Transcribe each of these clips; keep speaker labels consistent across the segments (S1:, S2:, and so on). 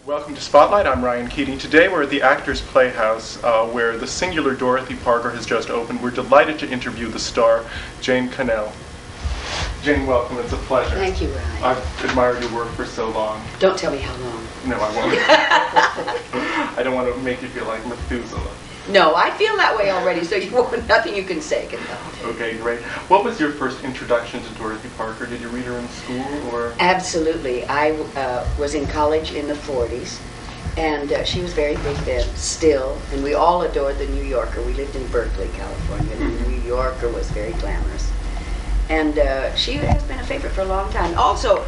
S1: Welcome to Spotlight. I'm Rian Keating. Today we're at the Actors Playhouse where the singular Dorothy Parker has just opened. We're delighted to interview the star, Jane Connell. Jane, welcome. It's a pleasure.
S2: Thank you, Rian.
S1: I've admired your work for so long.
S2: Don't tell me how long.
S1: No, I won't. I don't want to make you feel like Methuselah.
S2: No, I feel that way already, so nothing you can say can help.
S1: Okay, great. What was your first introduction to Dorothy Parker? Did you read her in school, or?
S2: Absolutely. I was in college in the 40s, and she was very big then, still, and we all adored the New Yorker. We lived in Berkeley, California, and the New Yorker was very glamorous. And she has been a favorite for a long time. Also,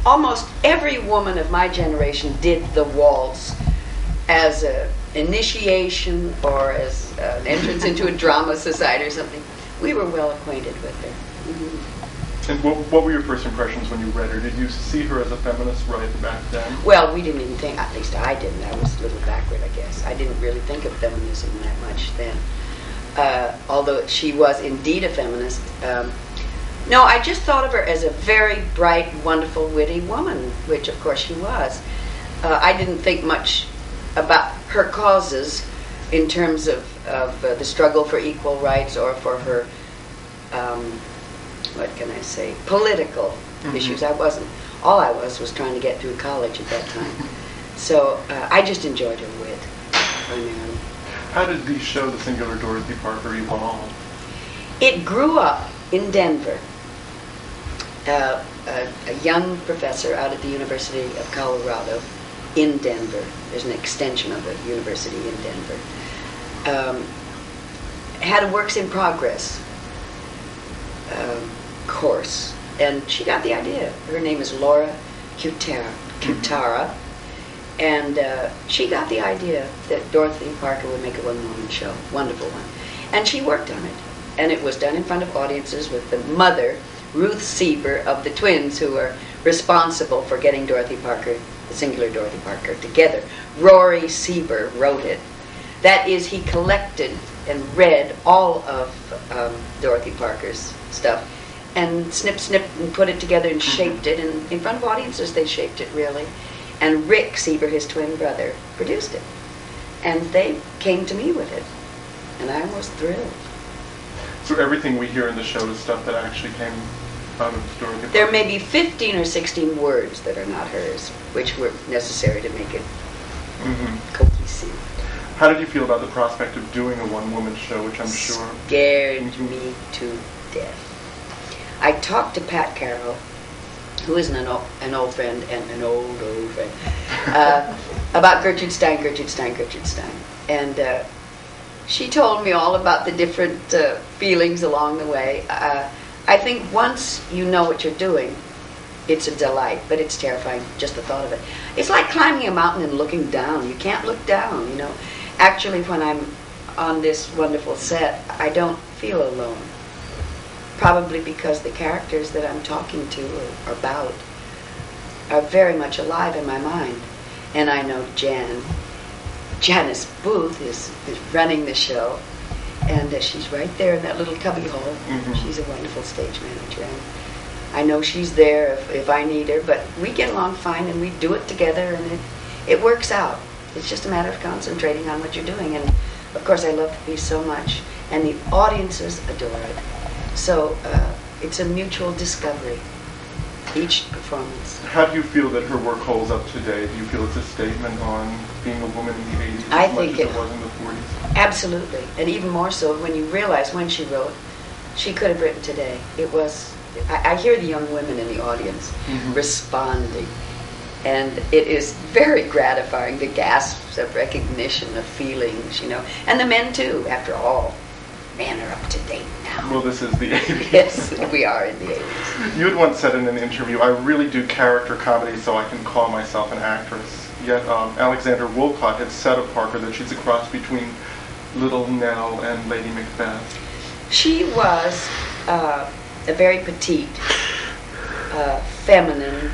S2: almost every woman of my generation did the waltz as an initiation or as an entrance into a drama society or something. We were well acquainted with her. Mm-hmm.
S1: And what were your first impressions when you read her? Did you see her as a feminist right back then?
S2: Well, we didn't even think, at least I didn't. I was a little backward, I guess. I didn't really think of feminism that much then. Although she was indeed a feminist. No, I just thought of her as a very bright, wonderful, witty woman, which of course she was. I didn't think much about her causes in terms of the struggle for equal rights or for her, what can I say, political issues. All I was trying to get through college at that time. So I just enjoyed her wit, primarily.
S1: How did the show, The Singular Dorothy Parker, evolve?
S2: It grew up in Denver. A young professor out at the University of Colorado in Denver, there's an extension of the university in Denver, had a works in progress course, and she got the idea. Her name is Laura Cutara, and she got the idea that Dorothy Parker would make a one-woman show, wonderful one, and she worked on it, and it was done in front of audiences with the mother, Ruth Sieber, of the twins who were responsible for getting Dorothy Parker, the singular Dorothy Parker, together. Rory Sieber wrote it. That is, he collected and read all of Dorothy Parker's stuff and snipped and put it together and shaped it, and in front of audiences they shaped it really. And Rick Sieber, his twin brother, produced it. And they came to me with it, and I was thrilled.
S1: So everything we hear in the show is stuff that actually came out of Dorothy Parker?
S2: There may be 15 or 16 words that are not hers, which were necessary to make it cohesive.
S1: How did you feel about the prospect of doing a one-woman show, which I'm sure
S2: scared me to death. I talked to Pat Carroll, who is an old friend and an old friend, about Gertrude Stein. And she told me all about the different feelings along the way. I think once you know what you're doing, it's a delight, but it's terrifying, just the thought of it. It's like climbing a mountain and looking down. You can't look down, you know. Actually, when I'm on this wonderful set, I don't feel alone. Probably because the characters that I'm talking to or about are very much alive in my mind. And I know Janice Booth is running the show, and she's right there in that little cubbyhole. She's a wonderful stage manager, and I know she's there if I need her, but we get along fine, and we do it together, and it works out. It's just a matter of concentrating on what you're doing, and of course I love the piece so much, and the audiences adore it. So it's a mutual discovery, each performance.
S1: How do you feel that her work holds up today? Do you feel it's a statement on being a woman in the 80s
S2: I
S1: as
S2: think
S1: much as it was in the 40s?
S2: Absolutely, and even more so when you realize when she wrote, she could have written today. It was, I hear the young women in the audience responding, and it is very gratifying, the gasps of recognition, of feelings, you know, and the men too, after all. Men are up to date now.
S1: Well, this is the 80s.
S2: Yes, we are in the 80s.
S1: You had once said in an interview, I really do character comedy so I can call myself an actress. Yet Alexander Woollcott had said of Parker that she's a cross between Little Nell and Lady Macbeth.
S2: She was a very petite, feminine,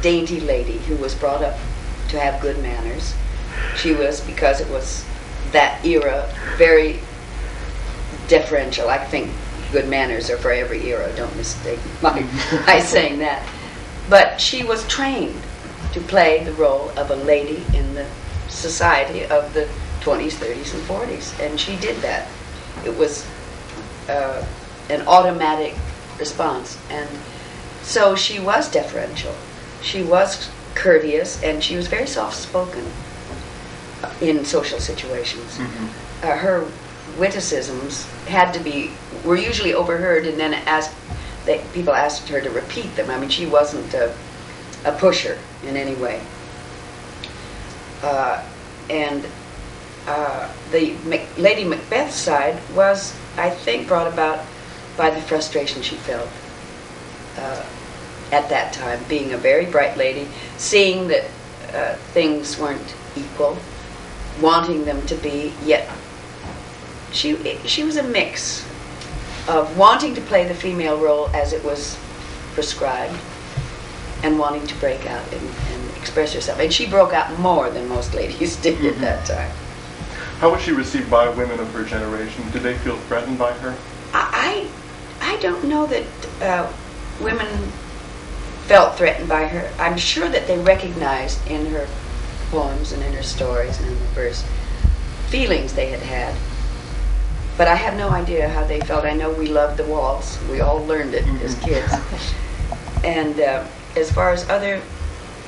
S2: dainty lady who was brought up to have good manners. She was, because it was that era, very deferential. I think good manners are for every era. Don't mistake my saying that. But she was trained to play the role of a lady in the society of the 20s, 30s, and 40s. And she did that. It was an automatic response. And so she was deferential. She was courteous, and she was very soft-spoken in social situations. Her witticisms were usually overheard, and then people asked her to repeat them. I mean, she wasn't a pusher in any way. And the Lady Macbeth side was, I think, brought about by the frustration she felt at that time, being a very bright lady, seeing that things weren't equal, wanting them to be, yet she was a mix of wanting to play the female role as it was prescribed and wanting to break out and express herself. And she broke out more than most ladies did at that time.
S1: How was she received by women of her generation? Did they feel threatened by her?
S2: I don't know that women felt threatened by her. I'm sure that they recognized in her poems and in her stories and in the verse feelings they had had. But I have no idea how they felt. I know we loved the waltz. We all learned it as kids. And as far as other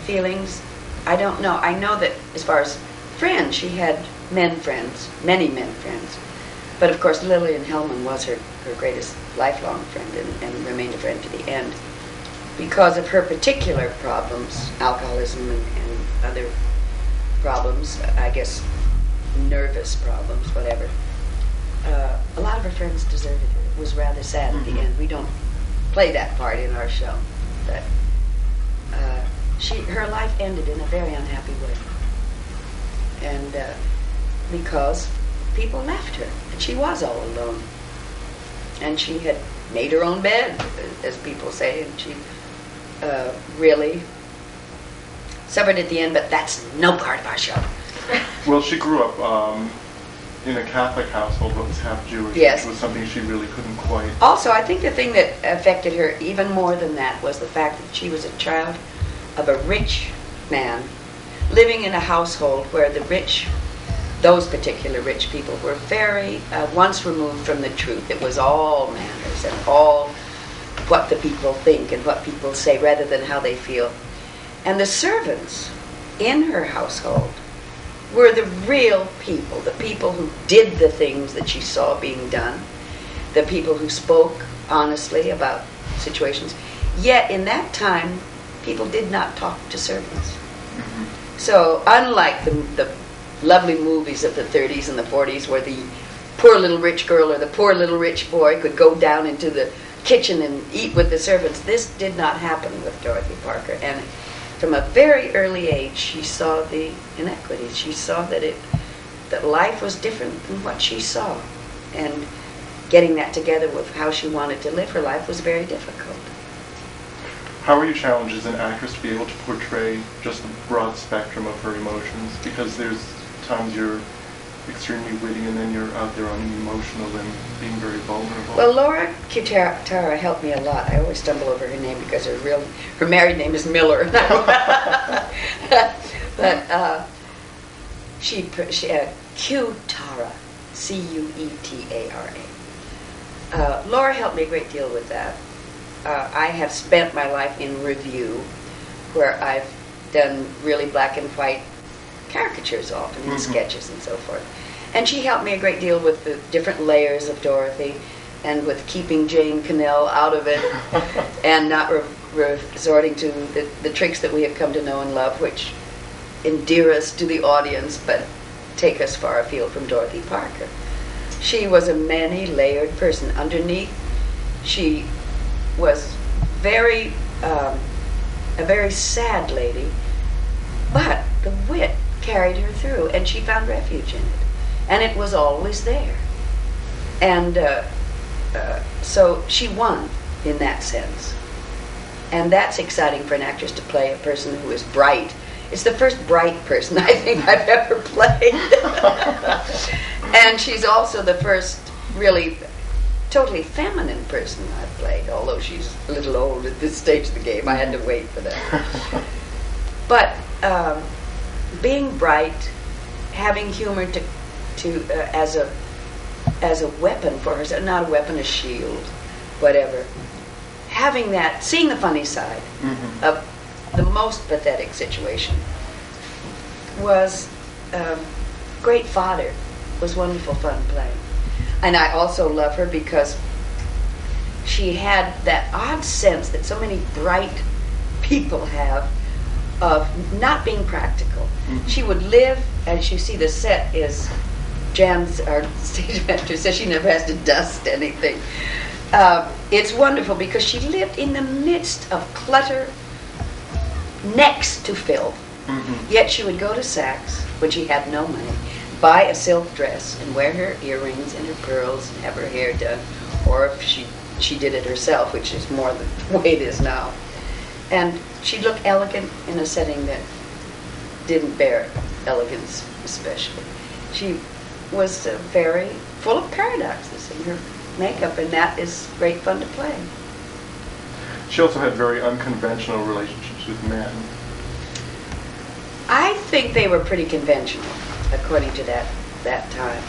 S2: feelings, I don't know. I know that as far as friends, she had men friends, many men friends. But of course, Lillian Hellman was her greatest lifelong friend and remained a friend to the end. Because of her particular problems, alcoholism and other problems, I guess nervous problems, whatever, a lot of her friends deserted her. It was rather sad at the end. We don't play that part in our show. But her life ended in a very unhappy way. And because people left her. And she was all alone. And she had made her own bed, as people say, and she really suffered at the end, but that's no part of our show.
S1: Well, she grew up in a Catholic household that was half Jewish.
S2: Yes.
S1: It was something she really couldn't quite...
S2: Also, I think the thing that affected her even more than that was the fact that she was a child of a rich man living in a household where those particular rich people were very once removed from the truth. It was all manners and all what the people think and what people say rather than how they feel. And the servants in her household were the real people, the people who did the things that she saw being done, the people who spoke honestly about situations. Yet in that time, people did not talk to servants. So unlike the lovely movies of the 30s and the 40s where the poor little rich girl or the poor little rich boy could go down into the kitchen and eat with the servants, this did not happen with Dorothy Parker. And from a very early age, she saw the inequities. She saw that life was different than what she saw. And getting that together with how she wanted to live her life was very difficult.
S1: How are you challenged as an actress to be able to portray just the broad spectrum of her emotions? Because there's times you're extremely witty and then you're out there on emotional and being very vulnerable. Well,
S2: Laura Kitara helped me a lot. I always stumble over her name because her married name is Miller. But she Q-Tara, C-U-E-T-A-R-A. Laura helped me a great deal with that. I have spent my life in review, where I've done really black and white caricatures often, and sketches and so forth. And she helped me a great deal with the different layers of Dorothy, and with keeping Jane Connell out of it, and not resorting to the tricks that we have come to know and love, which endear us to the audience, but take us far afield from Dorothy Parker. She was a many-layered person. Underneath, she was a very sad lady, but the wit carried her through, and she found refuge in it, and it was always there. And so she won in that sense, and that's exciting for an actress to play a person who is bright. It's the first bright person I think I've ever played. And she's also the first really totally feminine person I've played, although she's a little old at this stage of the game. I had to wait for that. But being bright, having humor as a weapon for herself, not a weapon, a shield, whatever. Having that, seeing the funny side of the most pathetic situation was great fodder. Was wonderful fun playing. And I also love her because she had that odd sense that so many bright people have of not being practical. She would live, as you see the set is Jan's, our stage manager, says she never has to dust anything. It's wonderful because she lived in the midst of clutter next to filth. Yet she would go to Saks when she had no money, buy a silk dress and wear her earrings and her pearls and have her hair done, or if she did it herself, which is more the way it is now. And she'd look elegant in a setting that didn't bear elegance especially. She was very full of paradoxes in her makeup, and that is great fun to play.
S1: She also had very unconventional relationships with men.
S2: I think they were pretty conventional, according to that time.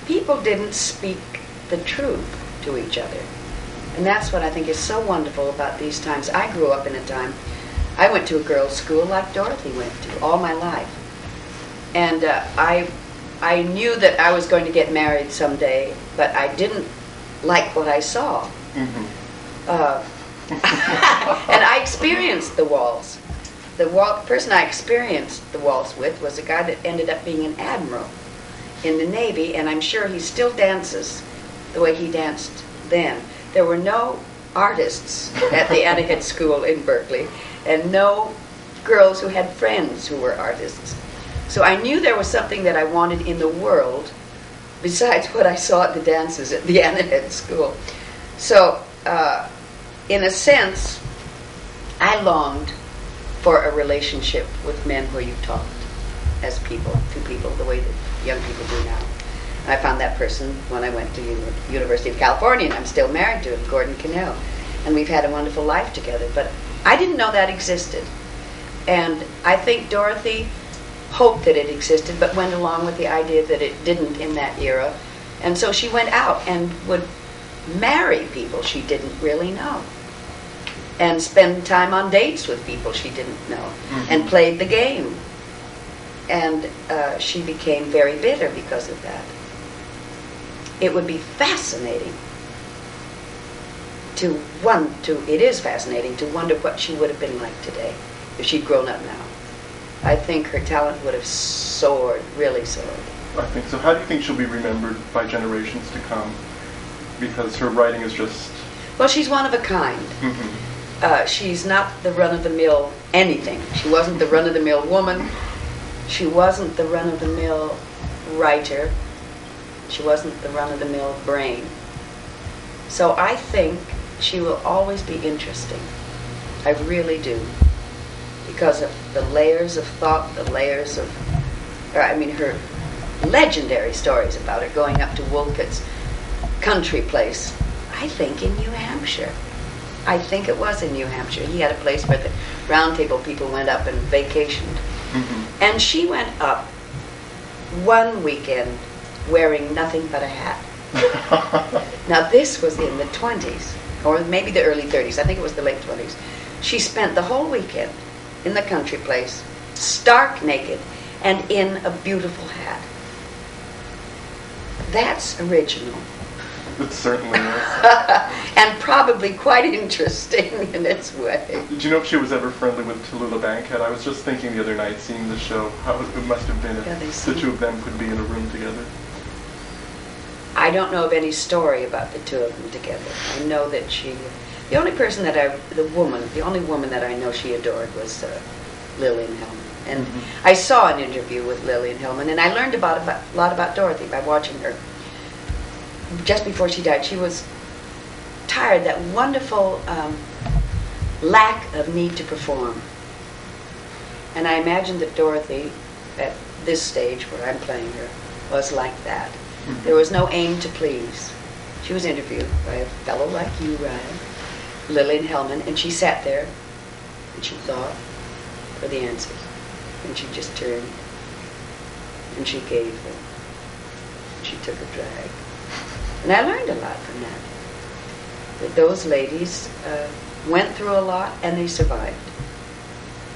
S2: People didn't speak the truth to each other. And that's what I think is so wonderful about these times. I grew up in a time, I went to a girls' school like Dorothy went to all my life. And I knew that I was going to get married someday, but I didn't like what I saw. And I experienced the waltz. The person I experienced the waltz with was a guy that ended up being an admiral in the Navy, and I'm sure he still dances the way he danced then. There were no artists at the Anahead School in Berkeley, and no girls who had friends who were artists. So I knew there was something that I wanted in the world besides what I saw at the dances at the Anahead School. So, in a sense, I longed for a relationship with men where you talked as people, to people, the way that young people do now. I found that person when I went to University of California, and I'm still married to him, Gordon Connell. And we've had a wonderful life together. But I didn't know that existed. And I think Dorothy hoped that it existed, but went along with the idea that it didn't in that era. And so she went out and would marry people she didn't really know, and spend time on dates with people she didn't know, and played the game. And she became very bitter because of that. It would be fascinating it is fascinating to wonder what she would have been like today if she'd grown up now. I think her talent would have soared, really soared.
S1: I think so. How do you think she'll be remembered by generations to come? Because her writing is just...
S2: Well, she's one of a kind. She's not the run-of-the-mill anything. She wasn't the run-of-the-mill woman. She wasn't the run-of-the-mill writer. She wasn't the run-of-the-mill brain. So I think she will always be interesting. I really do. Because of the layers of thought, the layers of... her legendary stories about her going up to Wolcott's country place, I think in New Hampshire. I think it was in New Hampshire. He had a place where the round table people went up and vacationed. And she went up one weekend wearing nothing but a hat. Now this was in the 20s, or maybe the early 30s. I think it was the late 20s. She spent the whole weekend in the country place, stark naked, and in a beautiful hat. That's original.
S1: It certainly is.
S2: And probably quite interesting in its way.
S1: Do you know if she was ever friendly with Tallulah Bankhead? I was just thinking the other night, seeing the show, how it must have been if the two of them could be in a room together.
S2: I don't know of any story about the two of them together. I know that the only woman that I know she adored was Lillian Hellman. And I saw an interview with Lillian Hellman, and I learned a lot about Dorothy by watching her. Just before she died, she was tired, that wonderful lack of need to perform. And I imagine that Dorothy, at this stage where I'm playing her, was like that. There was no aim to please. She was interviewed by a fellow like you, Ryan, Lillian Hellman, and she sat there and she thought, for the answers. And she just turned, and she gave them. She took a drag. And I learned a lot from that. That those ladies went through a lot, and they survived.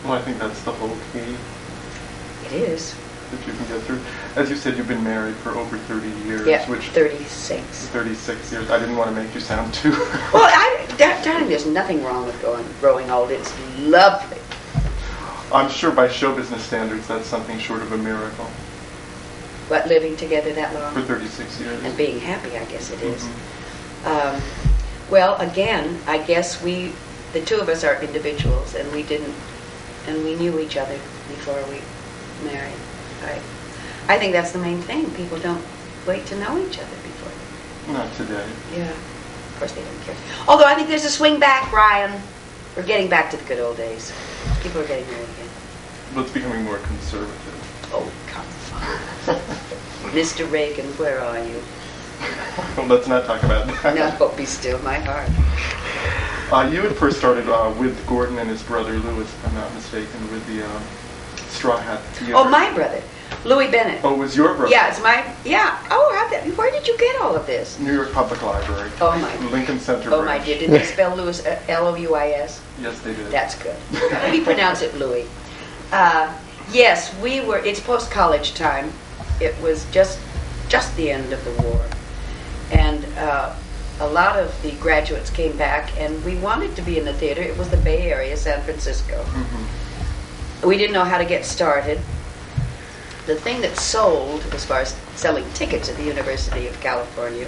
S1: Well, I think that's the whole key.
S2: It is.
S1: That you can get through. As you said, you've been married for over 30 years.
S2: Yeah,
S1: which
S2: 36.
S1: 36 years. I didn't want to make you sound too...
S2: Well, darling, there's nothing wrong with growing old. It's lovely.
S1: I'm sure by show business standards, that's something short of a miracle.
S2: But living together that long?
S1: For 36 years.
S2: And being happy, I guess it is.
S1: Mm-hmm.
S2: Well, again, I guess the two of us are individuals, and we knew each other before we married. I think that's the main thing. People don't wait to know each other before.
S1: Not today.
S2: Yeah. Of course they don't care. Although I think there's a swing back, Rian. We're getting back to the good old days. People are getting married again.
S1: Well, it's becoming more conservative.
S2: Oh, come on. Mr. Reagan, where are you?
S1: Well, let's not talk about that.
S2: No, be still my heart.
S1: You had first started with Gordon and his brother Louis, if I'm not mistaken, with the Straw Hat Theater.
S2: Oh, my brother, Louis Bennett.
S1: Oh, it was your brother?
S2: Yeah, it's yeah. Oh, where did you get all of this?
S1: New York Public Library.
S2: Oh, my.
S1: Lincoln Center
S2: Oh,
S1: branch.
S2: my dear. Did they spell Louis Louis?
S1: Yes, they did.
S2: That's good. We pronounce it Louis. Yes, we were, it's post-college time. It was just the end of the war. And a lot of the graduates came back, and we wanted to be in the theater. It was the Bay Area, San Francisco. Mm-hmm. We didn't know how to get started. The thing that sold, as far as selling tickets at the University of California,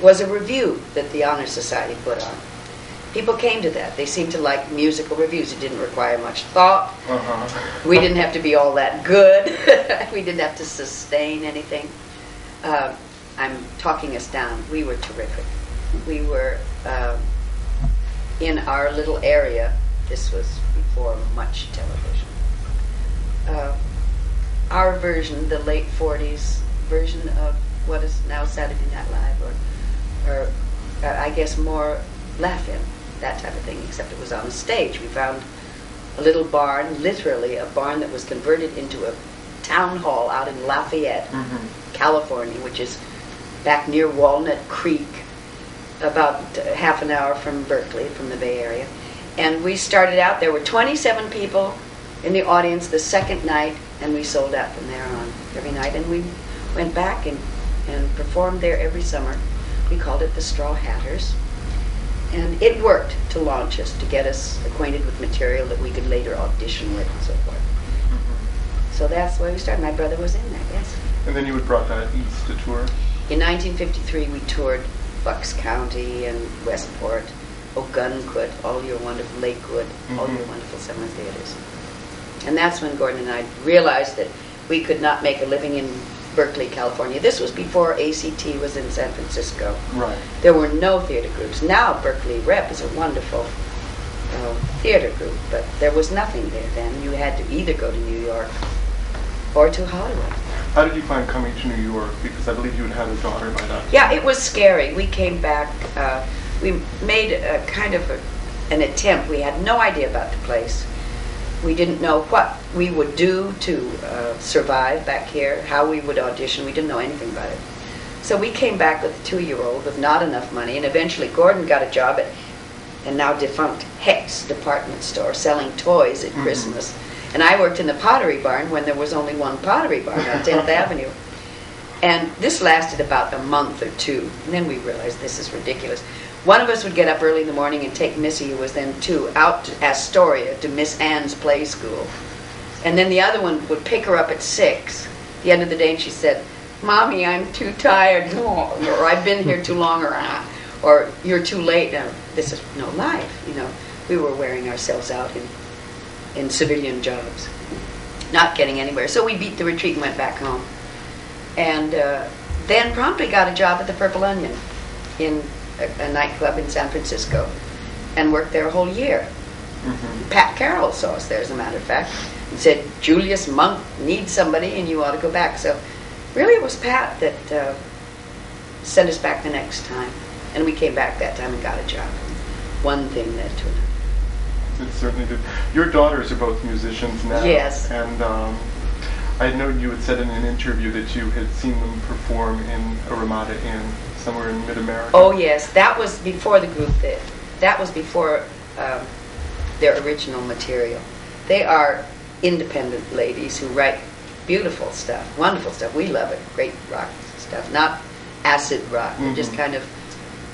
S2: was a review that the Honor Society put on. People came to that. They seemed to like musical reviews. It didn't require much thought. Uh-huh. We didn't have to be all that good. We didn't have to sustain anything. I'm talking us down. We were terrific. We were in our little area. This was before much television. Our version, the late 40s version of what is now Saturday Night Live, or I guess more Laugh-In, that type of thing, except it was on a stage. We found a little barn, literally a barn that was converted into a town hall out in Lafayette, California, which is back near Walnut Creek, about half an hour from Berkeley, from the Bay Area. And we started out, there were 27 people in the audience the second night, and we sold out from there on every night. And we went back and performed there every summer. We called it the Straw Hatters. And it worked to launch us, to get us acquainted with material that we could later audition with and so forth. So that's why we started. My brother was in that, yes.
S1: And then you had brought that east to tour?
S2: In 1953, we toured Bucks County and Westport, Ogunquit, all your wonderful Lakewood, all your wonderful summer theaters. And that's when Gordon and I realized that we could not make a living in Berkeley, California. This was before ACT was in San Francisco.
S1: Right.
S2: There were no theater groups. Now Berkeley Rep is a wonderful theater group, but there was nothing there then. You had to either go to New York or to Hollywood.
S1: How did you find coming to New York? Because I believe you had a daughter by that time.
S2: Yeah, it was scary. We came back. We made a kind of an attempt. We had no idea about the place. We didn't know what we would do to survive back here, how we would audition. We didn't know anything about it. So we came back with a 2-year-old with not enough money, and eventually Gordon got a job at a now defunct Hecht's department store selling toys at Christmas. And I worked in the Pottery Barn when there was only one Pottery Barn on 10th Avenue. And this lasted about a month or two. And then we realized this is ridiculous. One of us would get up early in the morning and take Missy, who was then 2, out to Astoria to Miss Ann's play school. And then the other one would pick her up at 6, the end of the day, and she said, "Mommy, I'm too tired," or "I've been here too long," or "You're too late." Now, this is no life, you know. We were wearing ourselves out in civilian jobs, not getting anywhere. So we beat the retreat and went back home. And then promptly got a job at the Purple Onion in a nightclub in San Francisco and worked there a whole year. Pat Carroll saw us there, as a matter of fact, and said, "Julius Monk needs somebody and you ought to go back." So really it was Pat that sent us back the next time. And we came back that time and got a job. One thing led to another.
S1: It certainly did. Your daughters are both musicians now.
S2: Yes.
S1: And I know you had said in an interview that you had seen them perform in a Ramada Inn somewhere in mid-America.
S2: Oh yes, that was before the group did. That was before their original material. They are independent ladies who write beautiful stuff, wonderful stuff. We love it. Great rock stuff, not acid rock, just kind of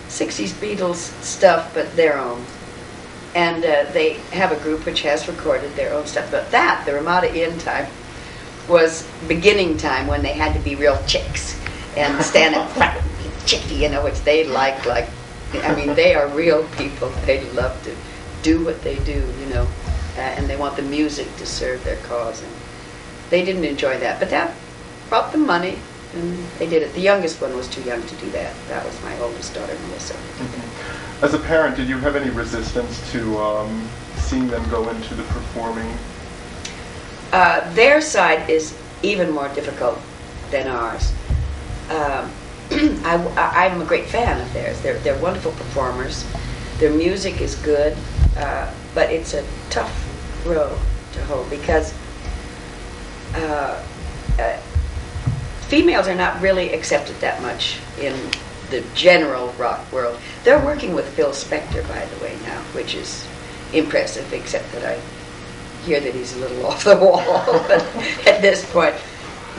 S2: 60s Beatles stuff, but their own. And they have a group which has recorded their own stuff. But that, the Ramada Inn time, was beginning time when they had to be real chicks and stand up front and be chicky, you know, which they like, I mean, they are real people. They love to do what they do, you know, and they want the music to serve their cause. And they didn't enjoy that, but that brought them money, and they did it. The youngest one was too young to do that. That was my oldest daughter, Melissa.
S1: As a parent, did you have any resistance to seeing them go into the performing?
S2: Their side is even more difficult than ours. I'm a great fan of theirs. They're wonderful performers. Their music is good, but it's a tough row to hold because females are not really accepted that much in the general rock world. They're working with Phil Spector, by the way, now, which is impressive, except that I hear that he's a little off the wall at this point.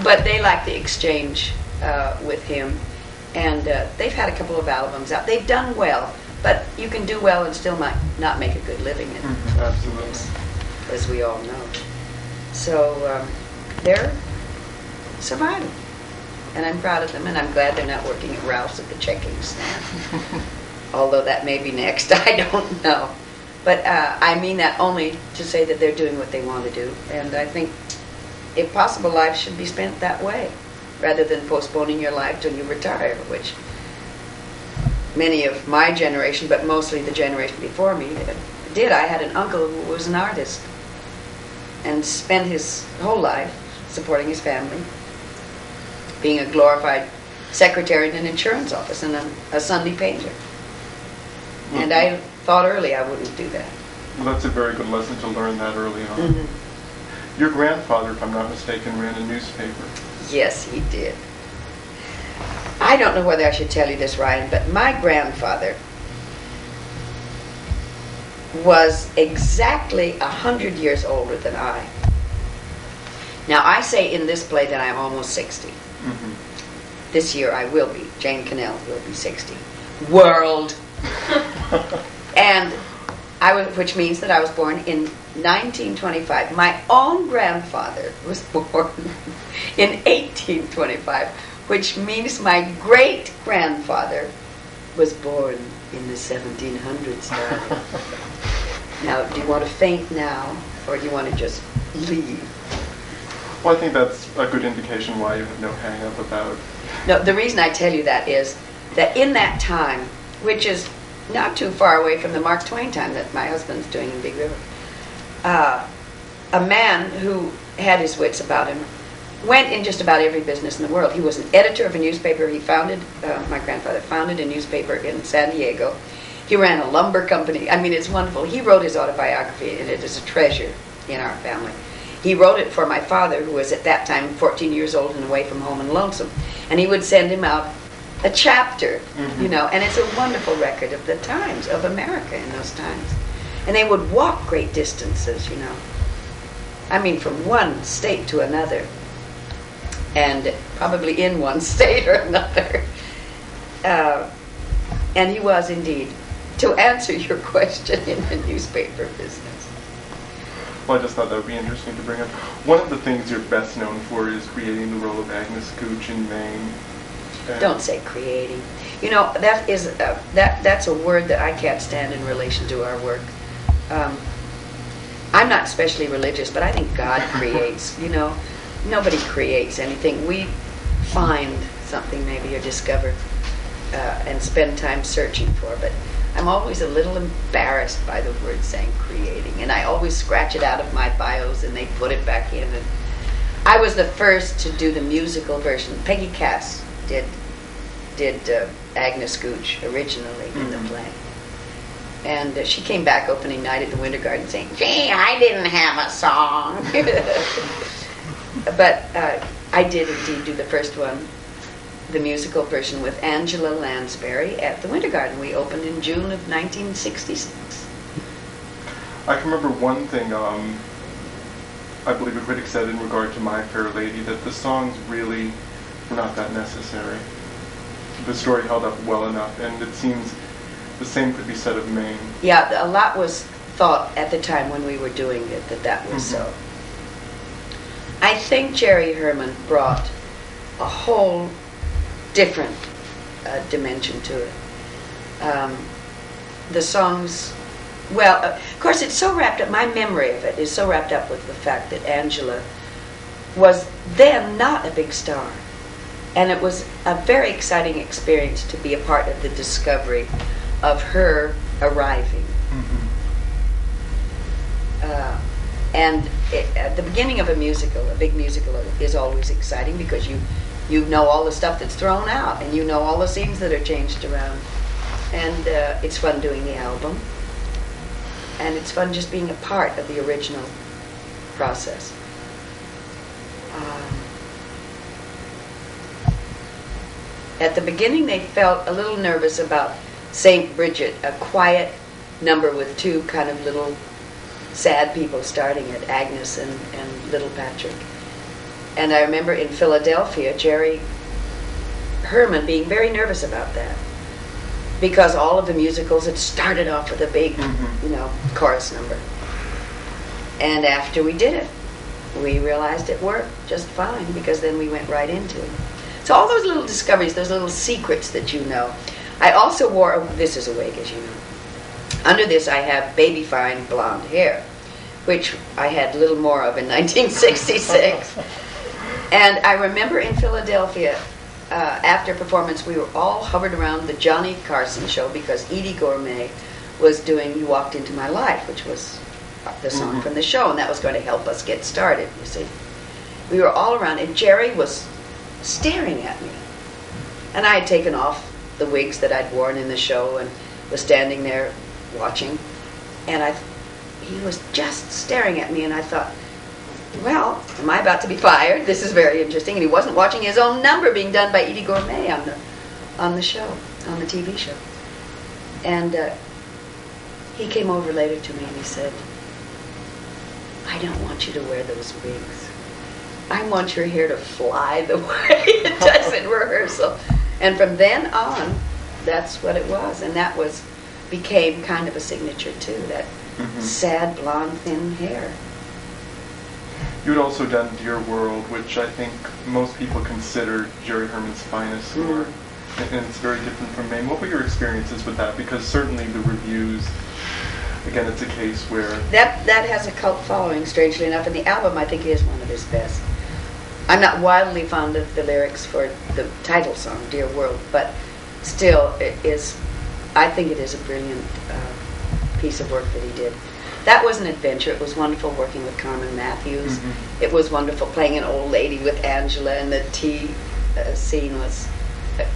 S2: But they like the exchange with him, and they've had a couple of albums out. They've done well, but you can do well and still might not make a good living in it,
S1: absolutely,
S2: as we all know. So they're surviving, and I'm proud of them, and I'm glad they're not working at Ralph's at the checking stand. Although that may be next, I don't know. But I mean that only to say that they're doing what they want to do. And I think, if possible, life should be spent that way, rather than postponing your life till you retire, which many of my generation, but mostly the generation before me, did. I had an uncle who was an artist and spent his whole life supporting his family, being a glorified secretary in an insurance office and a Sunday painter. And I thought early I wouldn't do that.
S1: Well, that's a very good lesson to learn that early on. Your grandfather, if I'm not mistaken, ran a newspaper.
S2: Yes, he did. I don't know whether I should tell you this, Ryan, but my grandfather was exactly 100 years older than I. Now, I say in this play that I'm almost 60. This year I will be. Jane Connell will be 60. World! And which means that I was born in 1925. My own grandfather was born in 1825, which means my great-grandfather was born in the 1700s. Now, do you want to faint now, or do you want to just leave?
S1: Well, I think that's a good indication why you have no hang-up about...
S2: No, the reason I tell you that is that in that time, which is not too far away from the Mark Twain time that my husband's doing in Big River, a man who had his wits about him went in just about every business in the world. He was an editor of a newspaper. He founded, my grandfather founded a newspaper in San Diego. He ran a lumber company. I mean, it's wonderful. He wrote his autobiography, and it is a treasure in our family. He wrote it for my father, who was at that time 14 years old and away from home and lonesome. And he would send him out a chapter, you know, and it's a wonderful record of the times, of America in those times. And they would walk great distances, you know. I mean, from one state to another, and probably in one state or another. And he was indeed, to answer your question, in the newspaper business.
S1: Well, I just thought that would be interesting to bring up. One of the things you're best known for is creating the role of Agnes Gooch in Mame.
S2: Don't say creating. You know, that is that's a word that I can't stand in relation to our work. I'm not especially religious, but I think God creates. You know, nobody creates anything. We find something maybe or discover and spend time searching for. But I'm always a little embarrassed by the word saying creating, and I always scratch it out of my bios and they put it back in. And I was the first to do the musical version. Peggy Cass did Agnes Gooch originally in the play. And she came back opening night at the Winter Garden saying, "Gee, I didn't have a song." But I did indeed do the first one, the musical version with Angela Lansbury at the Winter Garden. We opened in June of 1966.
S1: I can remember one thing I believe a critic said in regard to My Fair Lady, that the songs really were not that necessary. The story held up well enough, and it seems the same could be said of Mame.
S2: Yeah, a lot was thought at the time when we were doing it that was so. I think Jerry Herman brought a whole different dimension to it. The songs, well, of course it's so wrapped up, my memory of it is so wrapped up with the fact that Angela was then not a big star. And it was a very exciting experience to be a part of the discovery of her arriving. And at the beginning of a musical, a big musical, is always exciting because you know all the stuff that's thrown out, and you know all the scenes that are changed around. And it's fun doing the album. And it's fun just being a part of the original process. At the beginning, they felt a little nervous about St. Bridget, a quiet number with two kind of little sad people starting it, Agnes and little Patrick. And I remember in Philadelphia, Jerry Herman being very nervous about that, because all of the musicals had started off with a big, chorus number. And after we did it, we realized it worked just fine, because then we went right into it. So all those little discoveries, those little secrets that you know. I also wore, this is a wig, as you know. Under this I have baby fine blonde hair, which I had little more of in 1966. And I remember in Philadelphia, after performance, we were all hovered around the Johnny Carson show, because Edie Gourmet was doing You Walked Into My Life, which was the song from the show, and that was going to help us get started, you see. We were all around, and Jerry was staring at me. And I had taken off the wigs that I'd worn in the show and was standing there watching. And he was just staring at me, and I thought, well, am I about to be fired? This is very interesting. And he wasn't watching his own number being done by Edie Gourmet on the show, on the TV show. And he came over later to me and he said, "I don't want you to wear those wigs. I want your hair to fly the way it does in rehearsal." And from then on, that's what it was. And that became kind of a signature too, that sad blonde thin hair.
S1: You had also done Dear World, which I think most people consider Jerry Herman's finest work, and it's very different from Mame. What were your experiences with that? Because certainly the reviews, again, it's a case where...
S2: That has a cult following, strangely enough, and the album I think is one of his best. I'm not wildly fond of the lyrics for the title song, Dear World, but still, I think it is a brilliant piece of work that he did. That was an adventure. It was wonderful working with Carmen Matthews. It was wonderful playing an old lady with Angela, and the tea scene was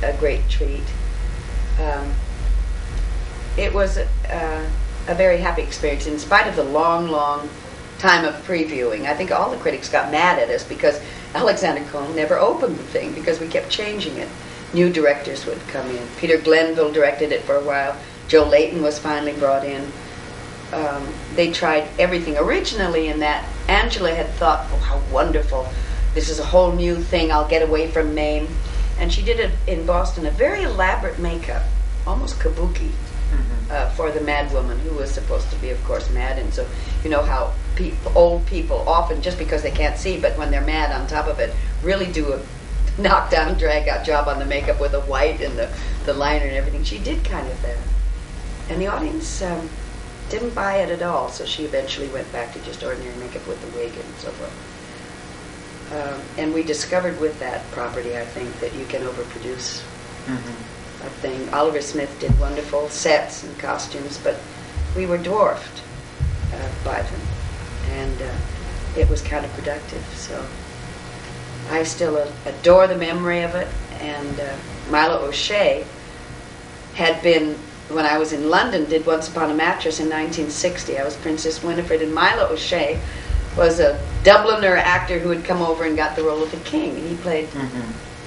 S2: a great treat. It was a very happy experience, in spite of the long, long time of previewing. I think all the critics got mad at us because Alexander Cohn never opened the thing, because we kept changing it. New directors would come in. Peter Glenville directed it for a while. Joe Layton was finally brought in. They tried everything. Originally in that, Angela had thought, oh, how wonderful. This is a whole new thing. I'll get away from Mame. And she did it in Boston, a very elaborate makeup, almost kabuki, for the mad woman, who was supposed to be, of course, mad. And so, you know how old people often, just because they can't see, but when they're mad on top of it, really do a knock-down, drag-out job on the makeup with the white and the liner and everything. She did kind of that. And the audience didn't buy it at all, so she eventually went back to just ordinary makeup with the wig and so forth. And we discovered with that property, I think, that you can overproduce a thing. Oliver Smith did wonderful sets and costumes, but we were dwarfed by them, and it was counterproductive. So I still adore the memory of it, and Milo O'Shea had been when I was in London, did Once Upon a Mattress in 1960. I was Princess Winifred, and Milo O'Shea was a Dubliner actor who had come over and got the role of the king, and he played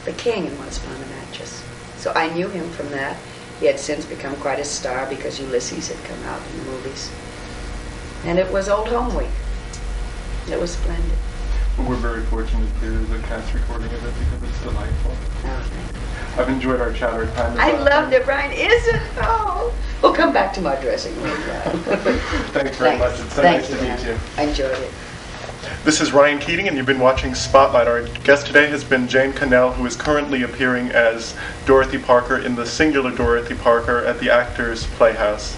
S2: the king in Once Upon a Mattress. So I knew him from that. He had since become quite a star because Ulysses had come out in the movies. And it was Old Home Week. It was splendid.
S1: We're very fortunate to do the cast recording of it because it's delightful.
S2: Oh, thank you.
S1: I've enjoyed our chat, our time.
S2: I loved it, Brian. Is it? Oh. We'll come back to my dressing room.
S1: Thanks very much. It's so nice to meet you.
S2: I enjoyed it.
S1: This is Rian Keating, and you've been watching Spotlight. Our guest today has been Jane Connell, who is currently appearing as Dorothy Parker in the singular Dorothy Parker at the Actors Playhouse.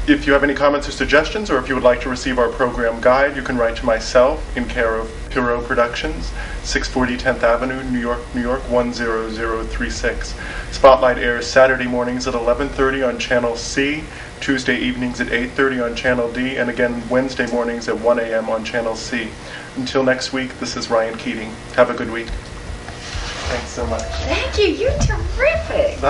S1: If you have any comments or suggestions, or if you would like to receive our program guide, you can write to myself in care of Piro Productions, 640 10th Avenue, New York, New York 10036. Spotlight airs Saturday mornings at 11:30 on Channel C, Tuesday evenings at 8:30 on Channel D, and again Wednesday mornings at 1 a.m. on Channel C. Until next week, this is Rian Keating. Have a good week. Thanks so much.
S2: Thank you. You're terrific.